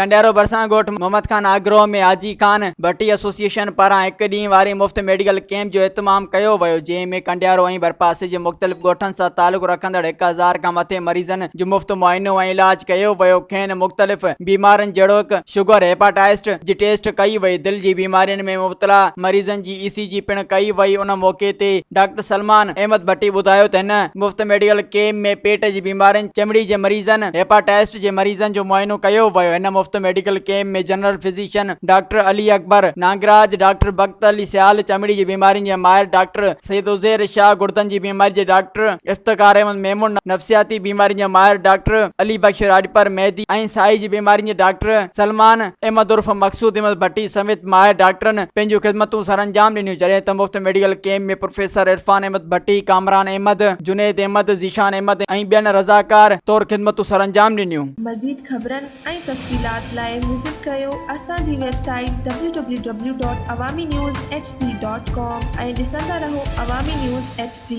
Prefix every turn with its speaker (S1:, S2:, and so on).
S1: कंडियारो भरसा ॻोठ मोहम्मद खान आग्रो में हाजी खान भट्टी एसोसिएशन पारां हिकु ॾींहुं वारे मुफ़्त मेडिकल कैंप जो इहतमाम कयो वियो, जंहिंमें कंडियारो ऐं भरपासे जे मुख़्तलिफ़ ॻोठनि सां तालुक़ रखंदड़ 1000 खां मथे मरीज़नि जो मुफ़्त मुआइनो ऐं इलाज कयो वियो। खेनि मुख़्तलिफ़ बीमारियुनि जहिड़ोकि शुगर, हेपाटाइटिस जी टेस्ट कई वई। दिलि जी बीमारियुनि में मुब्तला मरीज़नि जी ECG पिणु कई वई। उन मौक़े ते डॉक्टर सलमान अहमद भट्टी ॿुधायो त हिन मुफ़्त मेडिकल कैंप में पेट जी बीमारियुनि, चमड़ी जे मरीज़नि, हेपाटाइटिस जे मरीज़नि जो मुआइनो कयो वियो। हिन मुफ़्त मेडिकल कैंप में general physician doctor Ali Akbar Nagraj, doctor Bakht Ali Sial, चमड़ी जी बीमारियुनि जे माहिर डॉक्टर सैयद उज़ैर शाह, गुर्दनि जी बीमारी जे डॉक्टर इफ्तिकार अहमद मेमून, नफ्सियाती बीमारियुनि जे माहिर डॉक्टर अली बख्श राजपर मेहदी ऐं साई जी बीमारियुनि जे डॉक्टर सलमान अहमद उर्फ मक़सूद अहमद भट्टी समेत माहिर डॉक्टरनि पंहिंजूं ख़िदमतूं सरअंजाम ॾिनियूं। जॾहिं त मुफ़्त मेडिकल कैंप में प्रोफेसर इरफान अहमद भट्टी, कामरान अहमद, जुनैद अहमद, ज़ीशान अहमद ऐं ॿियनि रज़ाकार तौरु ख़िदमतूं सरअंजाम ॾिनियूं।
S2: मज़ीद ख़बरनि ऐं तफ़सीलात लाइ विज़िट कयो असांजी वेबसाइट www.awamiNewsHD.com ऐं ॾिसंदा रहो अवामी न्यूज़ HD।